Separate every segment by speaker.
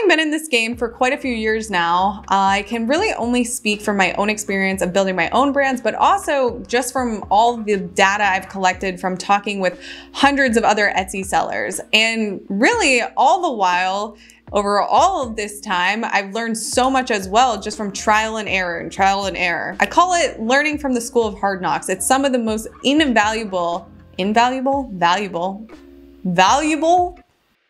Speaker 1: been in this game for quite a few years now, I can really only speak from my own experience of building my own brands, but also just from all the data I've collected from talking with hundreds of other Etsy sellers. And really all the while, over all of this time, I've learned so much as well, just from trial and error and trial and error. I call it learning from the school of hard knocks. It's some of the most valuable,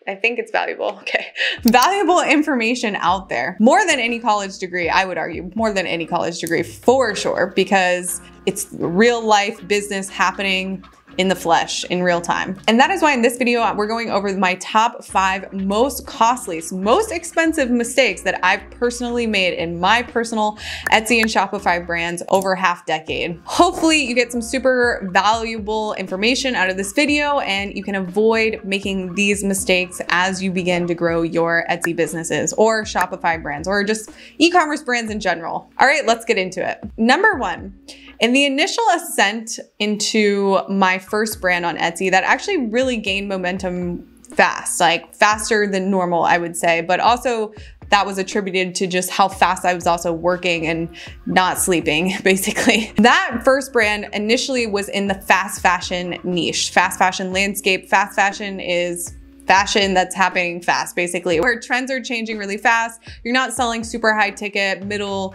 Speaker 1: I think it's valuable, okay. Valuable information out there. More than any college degree, I would argue, more than any college degree for sure, because it's real life business happening in the flesh, in real time. And that is why in this video, we're going over my top 5 most costly, most expensive mistakes that I've personally made in my personal Etsy and Shopify brands over half decade. Hopefully you get some super valuable information out of this video and you can avoid making these mistakes as you begin to grow your Etsy businesses or Shopify brands or just e-commerce brands in general. All right, let's get into it. Number 1. In the initial ascent into my first brand on Etsy, that actually really gained momentum fast, like faster than normal, I would say, but also that was attributed to just how fast I was also working and not sleeping, basically. That first brand initially was in the fast fashion niche, fast fashion landscape. Fast fashion is fashion that's happening fast, basically, where trends are changing really fast. You're not selling super high ticket, middle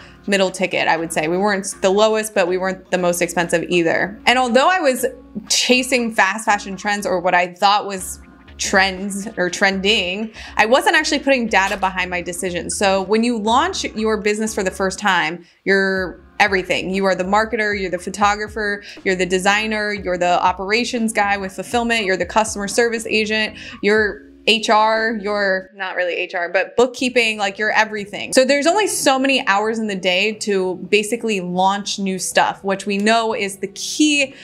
Speaker 1: ticket, I would say. We weren't the lowest, but we weren't the most expensive either. And although I was chasing fast fashion trends, or what I thought was trends or trending, I wasn't actually putting data behind my decisions. So when you launch your business for the first time, you're everything. You are the marketer, you're the photographer, you're the designer, you're the operations guy with fulfillment, you're the customer service agent, you're HR, you're not really HR, but bookkeeping, like you're everything. So there's only so many hours in the day to basically launch new stuff, which we know is the key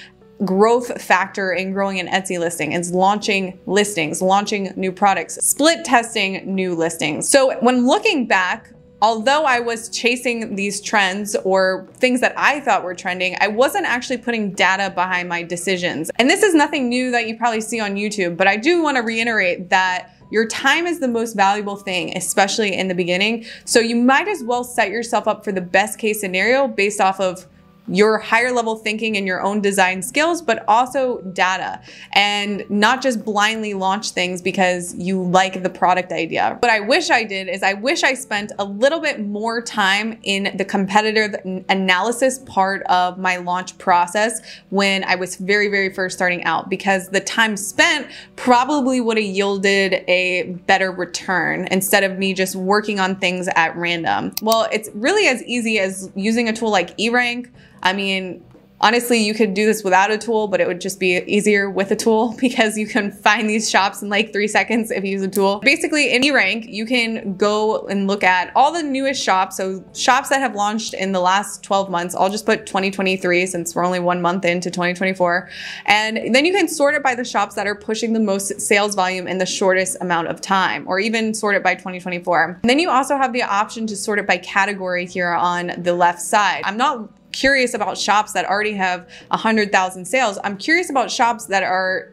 Speaker 1: growth factor in growing an Etsy listing, is launching listings, launching new products, split testing new listings. So when looking back, although I was chasing these trends or things that I thought were trending, I wasn't actually putting data behind my decisions. And this is nothing new that you probably see on YouTube, but I do want to reiterate that your time is the most valuable thing, especially in the beginning. So you might as well set yourself up for the best case scenario based off of your higher level thinking and your own design skills, but also data, and not just blindly launch things because you like the product idea. What I wish I did is I wish I spent a little bit more time in the competitive analysis part of my launch process when I was very, very first starting out, because the time spent probably would have yielded a better return instead of me just working on things at random. Well, it's really as easy as using a tool like eRank. I mean, honestly, you could do this without a tool, but it would just be easier with a tool because you can find these shops in like 3 seconds if you use a tool. Basically, in eRank, you can go and look at all the newest shops. So shops that have launched in the last 12 months, I'll just put 2023 since we're only 1 month into 2024. And then you can sort it by the shops that are pushing the most sales volume in the shortest amount of time, or even sort it by 2024. And then you also have the option to sort it by category here on the left side. I'm not curious about shops that already have 100,000 sales. I'm curious about shops that are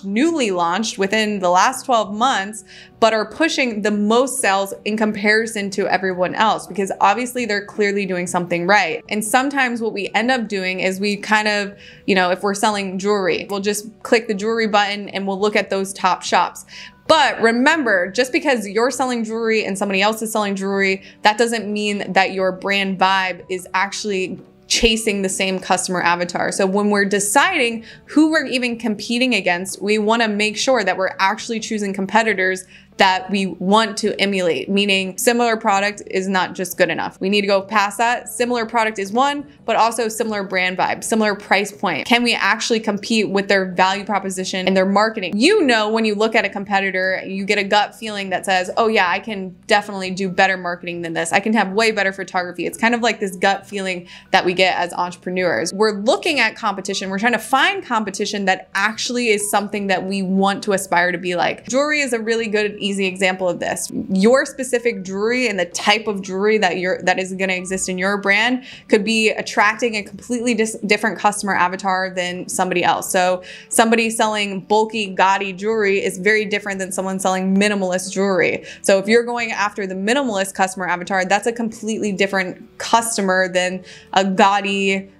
Speaker 1: newly launched within the last 12 months, but are pushing the most sales in comparison to everyone else, because obviously they're clearly doing something right. And sometimes what we end up doing is we kind of, if we're selling jewelry, we'll just click the jewelry button and we'll look at those top shops. But remember, just because you're selling jewelry and somebody else is selling jewelry, that doesn't mean that your brand vibe is actually chasing the same customer avatar. So when we're deciding who we're even competing against, we want to make sure that we're actually choosing competitors that we want to emulate, meaning similar product is not just good enough. We need to go past that. Similar product is one, but also similar brand vibe, similar price point. Can we actually compete with their value proposition and their marketing? When you look at a competitor, you get a gut feeling that says, oh yeah, I can definitely do better marketing than this. I can have way better photography. It's kind of like this gut feeling that we get as entrepreneurs. We're looking at competition. We're trying to find competition that actually is something that we want to aspire to be like. Jewelry is a really good easy example of this. Your specific jewelry and the type of jewelry that is going to exist in your brand could be attracting a completely different customer avatar than somebody else. So somebody selling bulky, gaudy jewelry is very different than someone selling minimalist jewelry. So if you're going after the minimalist customer avatar, that's a completely different customer than a gaudy,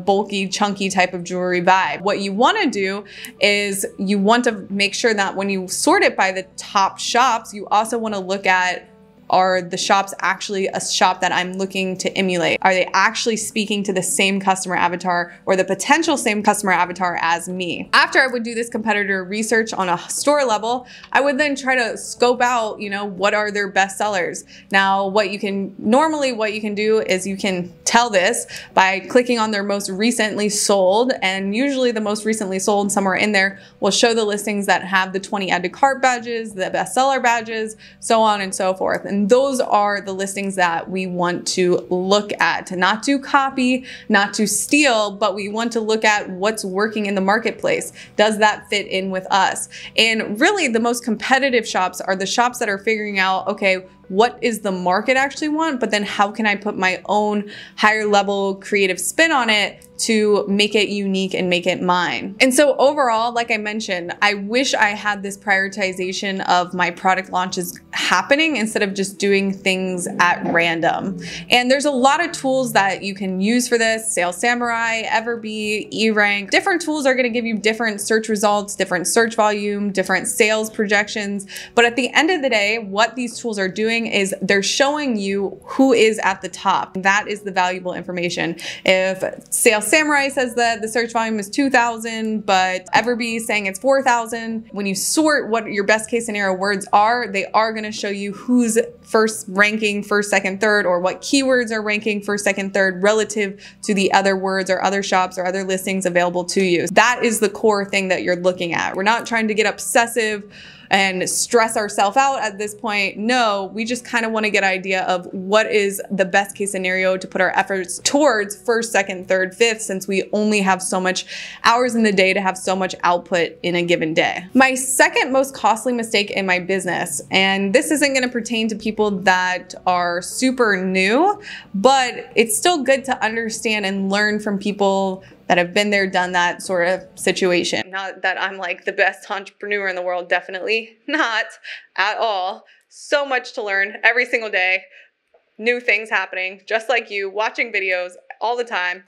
Speaker 1: bulky, chunky type of jewelry vibe. What you want to do is you want to make sure that when you sort it by the top shops, you also want to look at, are the shops actually a shop that I'm looking to emulate? Are they actually speaking to the same customer avatar or the potential same customer avatar as me? After I would do this competitor research on a store level, I would then try to scope out, what are their best sellers? Now, what you can do is you can tell this by clicking on their most recently sold, and usually the most recently sold somewhere in there will show the listings that have the 20 add to cart badges, the bestseller badges, so on and so forth. And those are the listings that we want to look at, not to copy, not to steal, but we want to look at what's working in the marketplace. Does that fit in with us? And really the most competitive shops are the shops that are figuring out, okay, what is the market actually want, but then how can I put my own higher level creative spin on it to make it unique and make it mine. And so overall, like I mentioned, I wish I had this prioritization of my product launches happening instead of just doing things at random. And there's a lot of tools that you can use for this: Sales Samurai, Everbee, eRank. Different tools are going to give you different search results, different search volume, different sales projections. But at the end of the day, what these tools are doing is they're showing you who is at the top. That is the valuable information. If Sales Samurai says that the search volume is 2,000, but Everbee is saying it's 4,000, when you sort what your best case scenario words are, they are going to show you who's ranking first, second, third, or what keywords are ranking first, second, third relative to the other words or other shops or other listings available to you. That is the core thing that you're looking at. We're not trying to get obsessive and stress ourselves out at this point. No, we just kind of want to get an idea of what is the best case scenario to put our efforts towards first, second, third, fifth, since we only have so much hours in the day to have so much output in a given day. My second most costly mistake in my business, and this isn't going to pertain to people that are super new, but it's still good to understand and learn from people that have been there, done that sort of situation. Not that I'm like the best entrepreneur in the world, definitely not at all. So much to learn every single day, new things happening, just like you, watching videos all the time.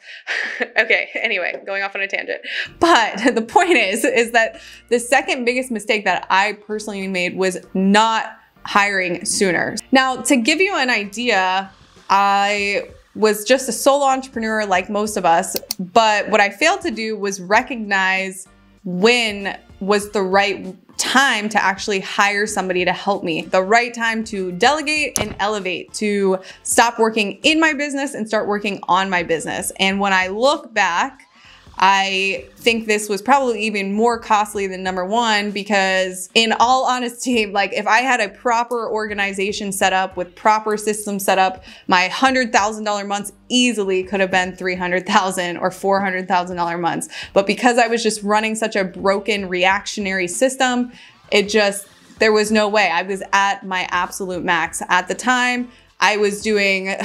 Speaker 1: Okay, anyway, going off on a tangent. But the point is that the second biggest mistake that I personally made was not hiring sooner. Now, to give you an idea, I was just a solo entrepreneur like most of us, but what I failed to do was recognize when was the right time to actually hire somebody to help me, the right time to delegate and elevate, to stop working in my business and start working on my business. And when I look back, I think this was probably even more costly than number one, because in all honesty, like if I had a proper organization set up with proper systems set up, my $100,000 months easily could have been $300,000 or $400,000 months. But because I was just running such a broken reactionary system, there was no way. I was at my absolute max. At the time, I was doing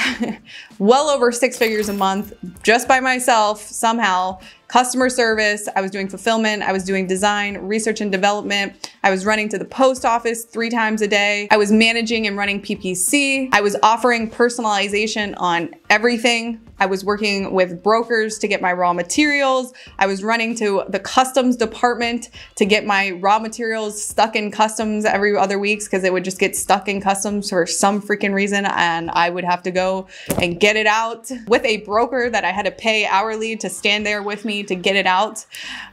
Speaker 1: well over 6 figures a month just by myself somehow. Customer service, I was doing fulfillment, I was doing design, research and development. I was running to the post office 3 times a day. I was managing and running PPC. I was offering personalization on everything. I was working with brokers to get my raw materials. I was running to the customs department to get my raw materials stuck in customs every other week, because it would just get stuck in customs for some freaking reason, and I would have to go and get it out with a broker that I had to pay hourly to stand there with me to get it out.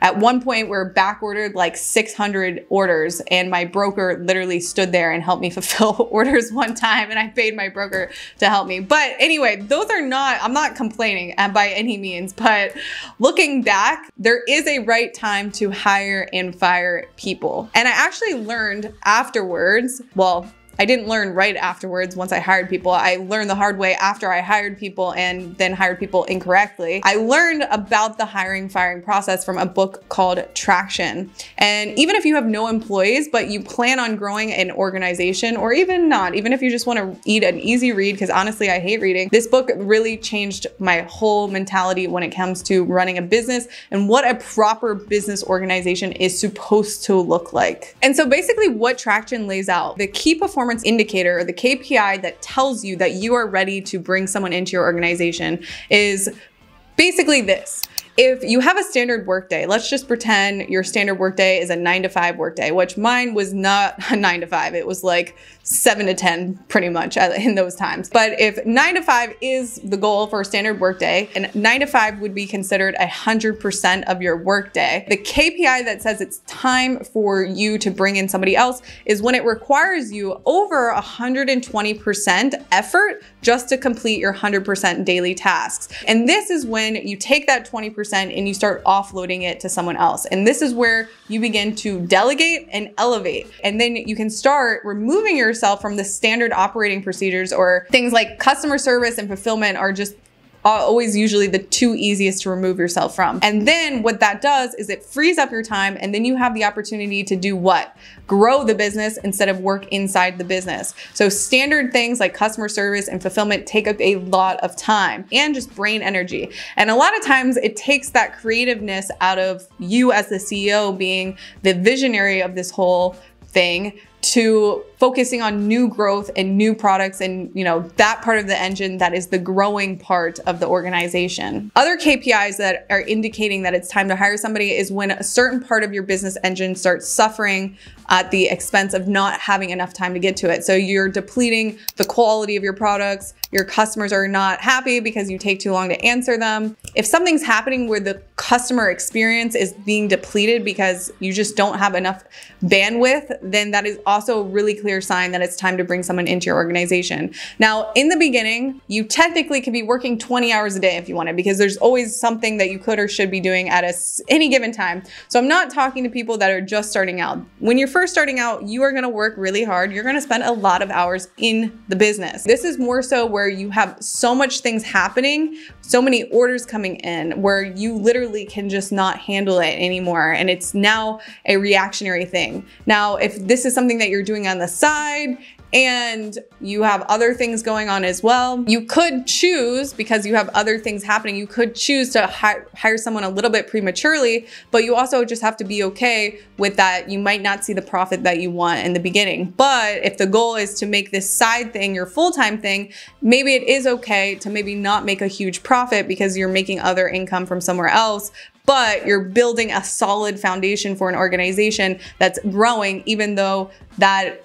Speaker 1: At one point, we're back ordered like 600 orders, and my broker literally stood there and helped me fulfill orders one time, and I paid my broker to help me. But anyway, I'm not complaining by any means, but looking back, there is a right time to hire and fire people. And I actually learned afterwards, well, I didn't learn right afterwards once I hired people. I learned the hard way after I hired people and then hired people incorrectly. I learned about the hiring firing process from a book called Traction. And even if you have no employees, but you plan on growing an organization, or even not, even if you just want to eat an easy read, because honestly, I hate reading, this book really changed my whole mentality when it comes to running a business and what a proper business organization is supposed to look like. And so basically what Traction lays out, the key performance indicator, or the KPI that tells you that you are ready to bring someone into your organization, is basically this. If you have a standard workday, let's just pretend your standard workday is a 9 to 5 workday, which mine was not a 9 to 5. It was like 7 to 10 pretty much in those times. But if 9 to 5 is the goal for a standard workday, and 9 to 5 would be considered 100% of your workday, the KPI that says it's time for you to bring in somebody else is when it requires you over 120% effort just to complete your 100% daily tasks. And this is when you take that 20% and you start offloading it to someone else. And this is where you begin to delegate and elevate. And then you can start removing yourself from the standard operating procedures, or things like customer service and fulfillment are just always usually the two easiest to remove yourself from. And then what that does is it frees up your time, and then you have the opportunity to do what? Grow the business instead of work inside the business. So standard things like customer service and fulfillment take up a lot of time and just brain energy. And a lot of times it takes that creativeness out of you as the CEO being the visionary of this whole thing to focusing on new growth and new products and, you know, that part of the engine that is the growing part of the organization. Other KPIs that are indicating that it's time to hire somebody is when a certain part of your business engine starts suffering at the expense of not having enough time to get to it. So you're depleting the quality of your products, your customers are not happy because you take too long to answer them. If something's happening where the customer experience is being depleted because you just don't have enough bandwidth, then that is also a really clear sign that it's time to bring someone into your organization. Now, in the beginning, you technically could be working 20 hours a day if you wanted, because there's always something that you could or should be doing at any given time. So I'm not talking to people that are just starting out. When you're first starting out, you are gonna work really hard. You're gonna spend a lot of hours in the business. This is more so where you have so much things happening, so many orders coming in, where you literally can just not handle it anymore. And it's now a reactionary thing. Now, if this is something that you're doing on the side and you have other things going on as well, you could choose, because you have other things happening, you could choose to hire someone a little bit prematurely, but you also just have to be okay with that. You might not see the profit that you want in the beginning. But if the goal is to make this side thing your full-time thing, maybe it is okay to maybe not make a huge profit because you're making other income from somewhere else, but you're building a solid foundation for an organization that's growing, even though that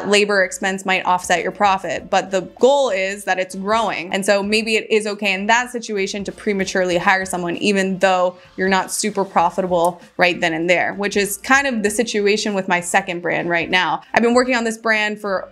Speaker 1: labor expense might offset your profit. But the goal is that it's growing. And so maybe it is okay in that situation to prematurely hire someone, even though you're not super profitable right then and there, which is kind of the situation with my second brand right now. I've been working on this brand for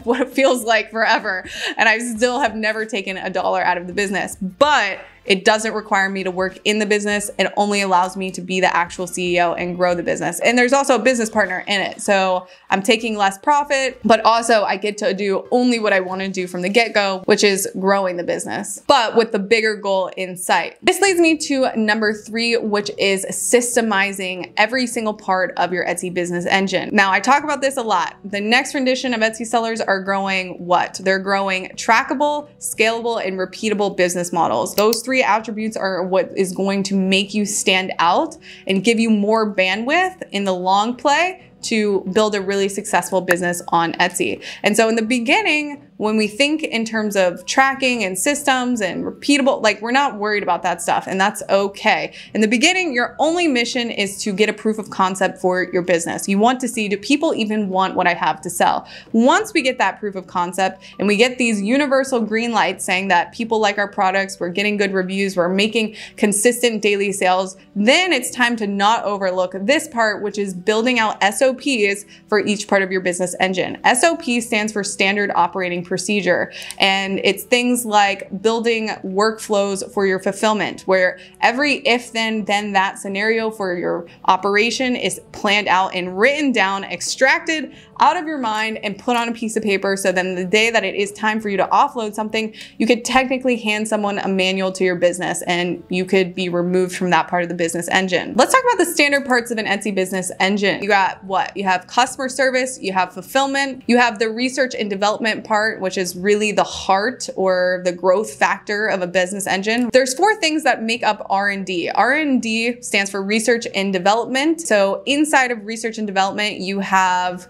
Speaker 1: what it feels like forever, and I still have never taken $1 out of the business. But it doesn't require me to work in the business. It only allows me to be the actual CEO and grow the business. And there's also a business partner in it. So I'm taking less profit, but also I get to do only what I want to do from the get-go, which is growing the business, but with the bigger goal in sight. This leads me to number 3, which is systemizing every single part of your Etsy business engine. Now, I talk about this a lot. The next rendition of Etsy sellers are growing what? They're growing trackable, scalable, and repeatable business models. Those 3 attributes are what is going to make you stand out and give you more bandwidth in the long play to build a really successful business on Etsy. And so in the beginning, when we think in terms of tracking and systems and repeatable, like, we're not worried about that stuff, and that's okay. In the beginning, your only mission is to get a proof of concept for your business. You want to see, do people even want what I have to sell? Once we get that proof of concept and we get these universal green lights saying that people like our products, we're getting good reviews, we're making consistent daily sales, then it's time to not overlook this part, which is building out SOPs for each part of your business engine. SOP stands for standard operating procedure. And it's things like building workflows for your fulfillment, where every if then that scenario for your operation is planned out and written down, extracted out of your mind and put on a piece of paper. So then the day that it is time for you to offload something, you could technically hand someone a manual to your business and you could be removed from that part of the business engine. Let's talk about the standard parts of an Etsy business engine. You got what? You have customer service, you have fulfillment, you have the research and development part, which is really the heart or the growth factor of a business engine. There's 4 things that make up R&D. R&D stands for research and development. So inside of research and development, you have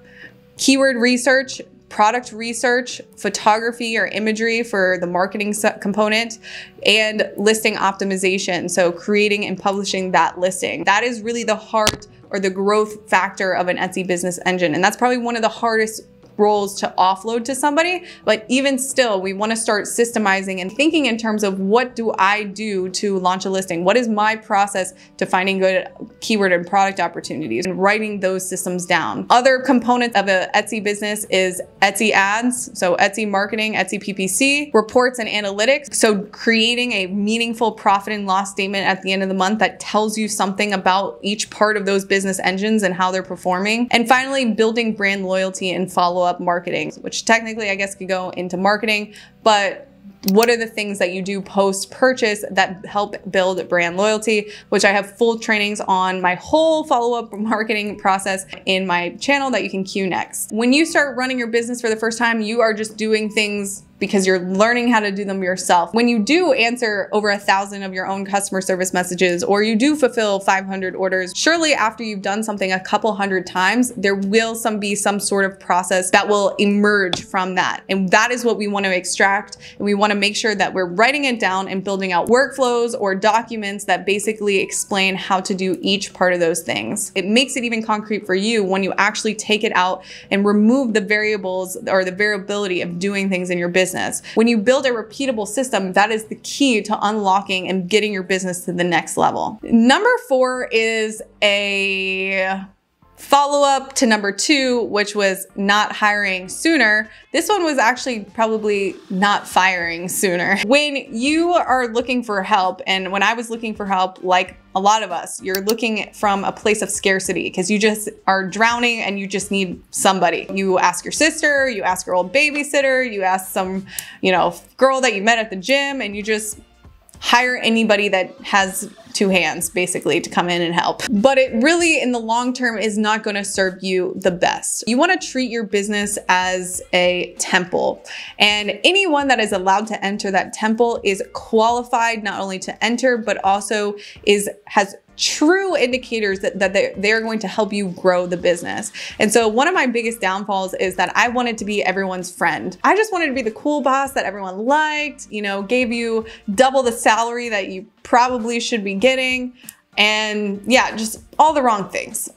Speaker 1: keyword research, product research, photography or imagery for the marketing component, and listing optimization. So creating and publishing that listing. That is really the heart or the growth factor of an Etsy business engine. And that's probably one of the hardest roles to offload to somebody. But even still, we want to start systemizing and thinking in terms of what do I do to launch a listing? What is my process to finding good keyword and product opportunities and writing those systems down? Other components of an Etsy business is Etsy ads. So Etsy marketing, Etsy PPC, reports and analytics. So creating a meaningful profit and loss statement at the end of the month that tells you something about each part of those business engines and how they're performing. And finally, building brand loyalty and follow-up marketing, which technically I guess could go into marketing, but what are the things that you do post-purchase that help build brand loyalty, which I have full trainings on my whole follow-up marketing process in my channel that you can queue next. When you start running your business for the first time, you are just doing things because you're learning how to do them yourself. When you do answer over 1,000 of your own customer service messages, or you do fulfill 500 orders, surely after you've done something a couple hundred times, there will be some sort of process that will emerge from that. And that is what we want to extract. And we want to make sure that we're writing it down and building out workflows or documents that basically explain how to do each part of those things. It makes it even concrete for you when you actually take it out and remove the variables or the variability of doing things in your business. When you build a repeatable system, that is the key to unlocking and getting your business to the next level. Number 4 is a follow-up to number 2, which was not hiring sooner. This one was actually probably not firing sooner. When you are looking for help, and when I was looking for help, like a lot of us, you're looking from a place of scarcity because you just are drowning and you just need somebody. You ask your sister, you ask your old babysitter, you ask some, girl that you met at the gym, and you just hire anybody that has 2 hands basically to come in and help. But it really in the long term is not going to serve you the best. You want to treat your business as a temple, and anyone that is allowed to enter that temple is qualified not only to enter, but also has true indicators that they're going to help you grow the business. And so one of my biggest downfalls is that I wanted to be everyone's friend. I just wanted to be the cool boss that everyone liked, gave you double the salary that you probably should be getting. And yeah, just all the wrong things.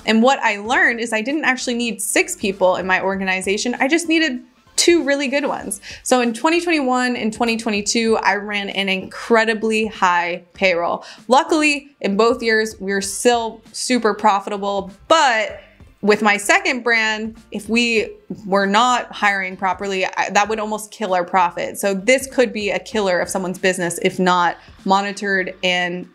Speaker 1: And what I learned is I didn't actually need 6 people in my organization. I just needed 2 really good ones. So in 2021 and 2022, I ran an incredibly high payroll. Luckily, in both years, we were still super profitable, but with my second brand, if we were not hiring properly, that would almost kill our profit. So this could be a killer of someone's business if not monitored and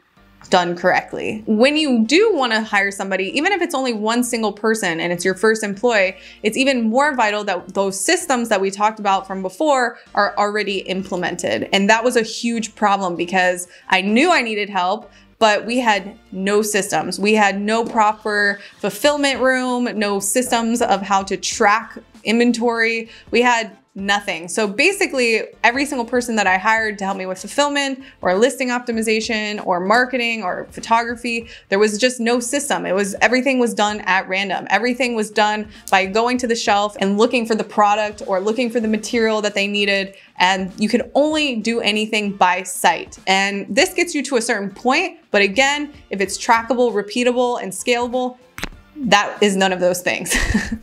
Speaker 1: done correctly. When you do want to hire somebody, even if it's only one single person and it's your first employee, it's even more vital that those systems that we talked about from before are already implemented. And that was a huge problem because I knew I needed help, but we had no systems. We had no proper fulfillment room, no systems of how to track inventory. We had nothing. So basically every single person that I hired to help me with fulfillment or listing optimization or marketing or photography, there was just no system. Everything was done at random. Everything was done by going to the shelf and looking for the product or looking for the material that they needed. And you could only do anything by sight. And this gets you to a certain point. But again, if it's trackable, repeatable, and scalable, that is none of those things.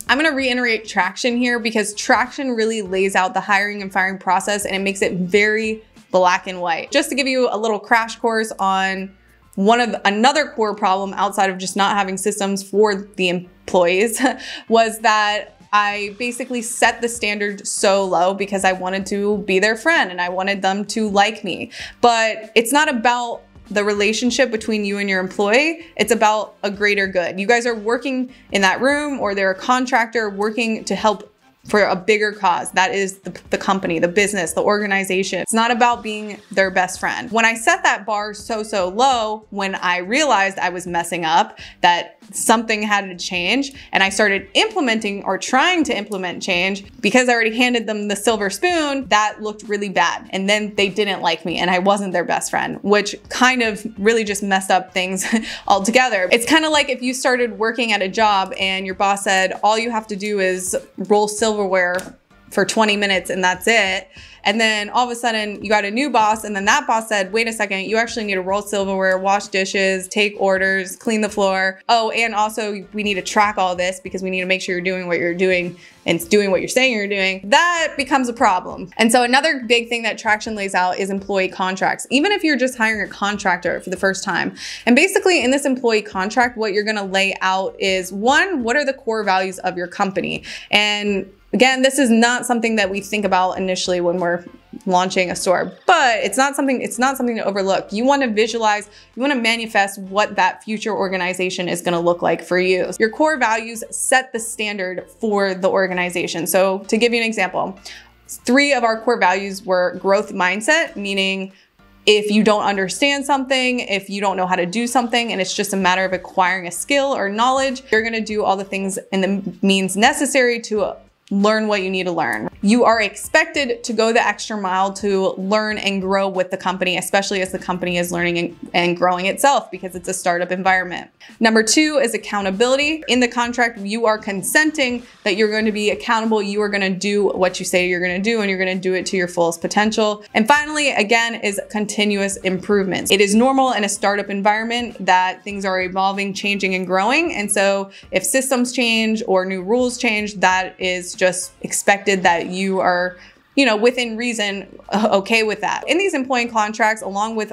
Speaker 1: I'm gonna reiterate Traction here because Traction really lays out the hiring and firing process and it makes it very black and white. Just to give you a little crash course on another core problem outside of just not having systems for the employees was that I basically set the standard so low because I wanted to be their friend and I wanted them to like me. But it's not about the relationship between you and your employee, it's about a greater good. You guys are working in that room, or they're a contractor working to help for a bigger cause. That is the company, the business, the organization. It's not about being their best friend. When I set that bar so low, when I realized I was messing up, that something had to change, and I started implementing or trying to implement change, because I already handed them the silver spoon, that looked really bad. And then they didn't like me and I wasn't their best friend, which kind of really just messed up things altogether. It's kind of like if you started working at a job and your boss said, all you have to do is roll silverware for 20 minutes and that's it. And then all of a sudden you got a new boss, and then that boss said, wait a second, you actually need to roll silverware, wash dishes, take orders, clean the floor. Oh, and also we need to track all this because we need to make sure you're doing what you're doing and doing what you're saying you're doing. That becomes a problem. And so another big thing that Traction lays out is employee contracts, even if you're just hiring a contractor for the first time. And basically in this employee contract, what you're gonna lay out is, one, what are the core values of your company? And again, this is not something that we think about initially when we're launching a store, but it's not something to overlook. You want to visualize, you want to manifest what that future organization is going to look like for you. Your core values set the standard for the organization. So to give you an example, 3 of our core values were growth mindset, meaning if you don't understand something, if you don't know how to do something, and it's just a matter of acquiring a skill or knowledge, you're going to do all the things and the means necessary to learn what you need to learn. You are expected to go the extra mile to learn and grow with the company, especially as the company is learning and growing itself, because it's a startup environment. Number 2 is accountability. In the contract, you are consenting that you're going to be accountable. You are going to do what you say you're going to do, and you're going to do it to your fullest potential. And finally, again, is continuous improvements. It is normal in a startup environment that things are evolving, changing, and growing. And so if systems change or new rules change, that is just expected that you are, within reason, okay with that. In these employee contracts, along with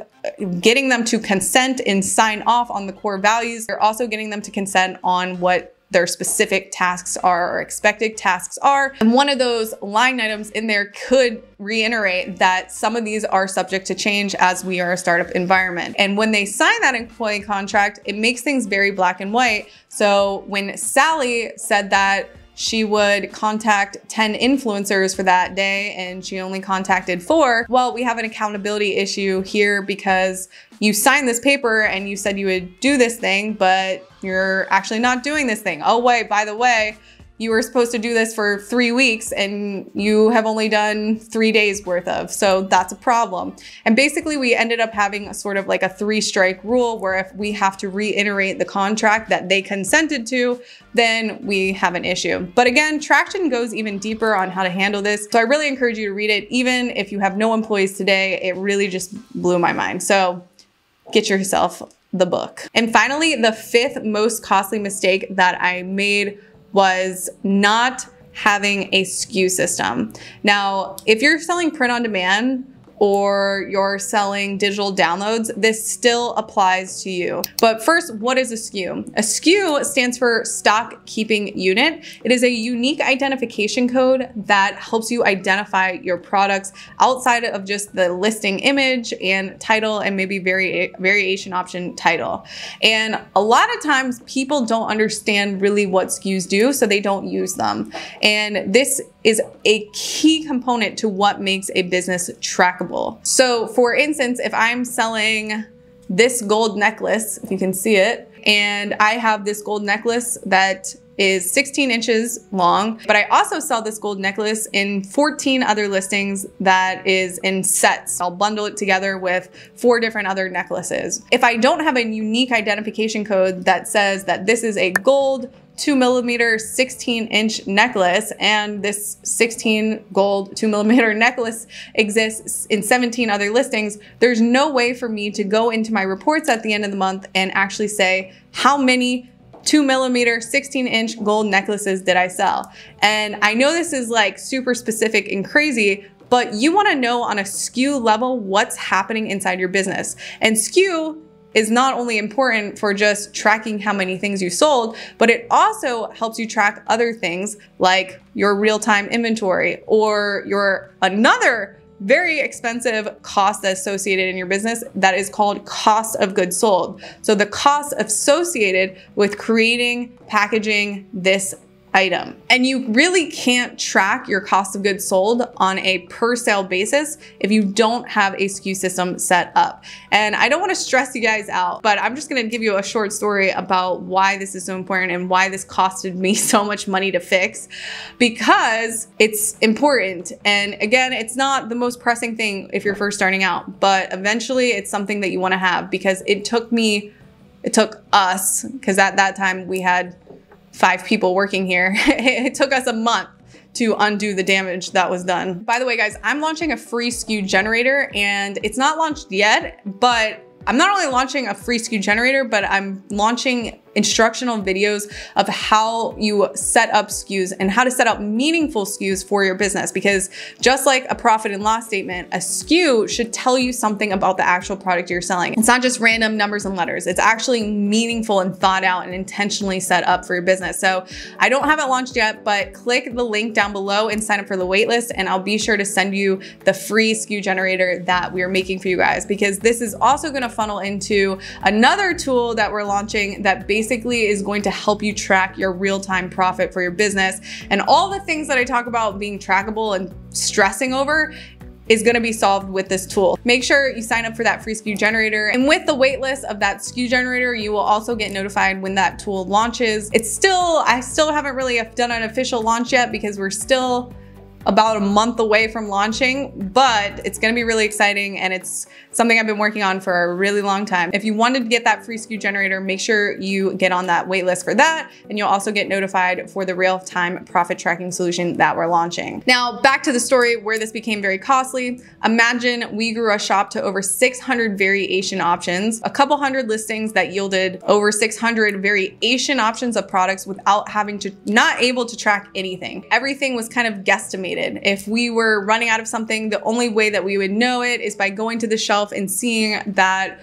Speaker 1: getting them to consent and sign off on the core values, you're also getting them to consent on what their specific tasks are or expected tasks are. And one of those line items in there could reiterate that some of these are subject to change as we are a startup environment. And when they sign that employee contract, it makes things very black and white. So when Sally said that she would contact 10 influencers for that day and she only contacted 4. Well, we have an accountability issue here because you signed this paper and you said you would do this thing, but you're actually not doing this thing. Oh wait, by the way, you were supposed to do this for 3 weeks and you have only done 3 days worth of. So that's a problem. And basically we ended up having a sort of like a 3-strike rule where if we have to reiterate the contract that they consented to, then we have an issue. But again, Traction goes even deeper on how to handle this. So I really encourage you to read it. Even if you have no employees today, it really just blew my mind. So get yourself the book. And finally, the 5th most costly mistake that I made was not having a SKU system. Now, if you're selling print on demand or you're selling digital downloads, this still applies to you. But first, what is a SKU? A SKU stands for stock keeping unit. It is a unique identification code that helps you identify your products outside of just the listing image and title and maybe variation option title. And a lot of times people don't understand really what SKUs do, so they don't use them. And this is a key component to what makes a business trackable. So for instance, if I'm selling this gold necklace, if you can see it, and I have this gold necklace that is 16 inches long, but I also sell this gold necklace in 14 other listings that is in sets. I'll bundle it together with 4 different other necklaces. If I don't have a unique identification code that says that this is a gold 2mm 16-inch necklace, and this 16 gold 2mm necklace exists in 17 other listings, there's no way for me to go into my reports at the end of the month and actually say how many 2mm 16-inch gold necklaces did I sell. And I know this is like super specific and crazy, but you want to know on a SKU level what's happening inside your business. And SKU is not only important for just tracking how many things you sold, but it also helps you track other things like your real-time inventory or your another very expensive cost that's associated in your business that is called cost of goods sold. So the cost associated with creating, packaging this item. And you really can't track your cost of goods sold on a per sale basis if you don't have a SKU system set up. And I don't want to stress you guys out, but I'm just going to give you a short story about why this is so important and why this costed me so much money to fix, because it's important. And again, it's not the most pressing thing if you're first starting out, but eventually it's something that you want to have, because it took us, because at that time we had 5 people working here. It took us a month to undo the damage that was done. By the way, guys, I'm launching a free SKU generator, and it's not launched yet, but I'm not only launching a free SKU generator, but I'm launching instructional videos of how you set up SKUs and how to set up meaningful SKUs for your business. Because just like a profit and loss statement, a SKU should tell you something about the actual product you're selling. It's not just random numbers and letters. It's actually meaningful and thought out and intentionally set up for your business. So I don't have it launched yet, but click the link down below and sign up for the waitlist, and I'll be sure to send you the free SKU generator that we are making for you guys, because this is also going to funnel into another tool that we're launching that basically is going to help you track your real-time profit for your business. And all the things that I talk about being trackable and stressing over is going to be solved with this tool. Make sure you sign up for that free SKU generator. And with the waitlist of that SKU generator, you will also get notified when that tool launches. I still haven't really done an official launch yet, because we're still about a month away from launching, but it's gonna be really exciting, and it's something I've been working on for a really long time. If you wanted to get that free SKU generator, make sure you get on that wait list for that, and you'll also get notified for the real-time profit tracking solution that we're launching. Now, back to the story where this became very costly. Imagine we grew a shop to over 600 variation options, a couple hundred listings that yielded over 600 variation options of products without not able to track anything. Everything was kind of guesstimated. If we were running out of something, the only way that we would know it is by going to the shelf and seeing that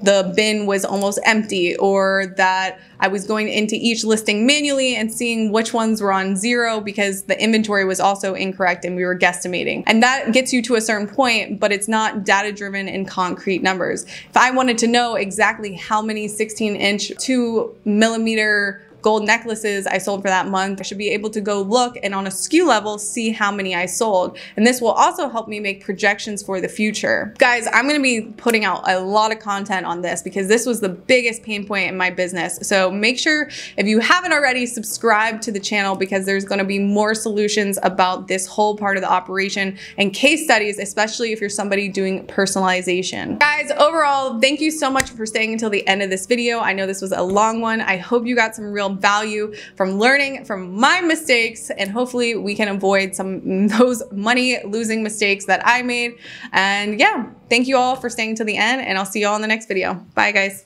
Speaker 1: the bin was almost empty, or that I was going into each listing manually and seeing which ones were on 0 because the inventory was also incorrect and we were guesstimating. And that gets you to a certain point, but it's not data driven in concrete numbers. If I wanted to know exactly how many 16-inch 2mm gold necklaces I sold for that month, I should be able to go look and on a SKU level see how many I sold. And this will also help me make projections for the future. Guys, I'm gonna be putting out a lot of content on this because this was the biggest pain point in my business. So make sure, if you haven't already, subscribe to the channel, because there's gonna be more solutions about this whole part of the operation and case studies, especially if you're somebody doing personalization. Guys, overall, thank you so much for staying until the end of this video. I know this was a long one. I hope you got some real value from learning from my mistakes, and hopefully we can avoid those money losing mistakes that I made. And yeah, thank you all for staying till the end, and I'll see you all in the next video. Bye guys.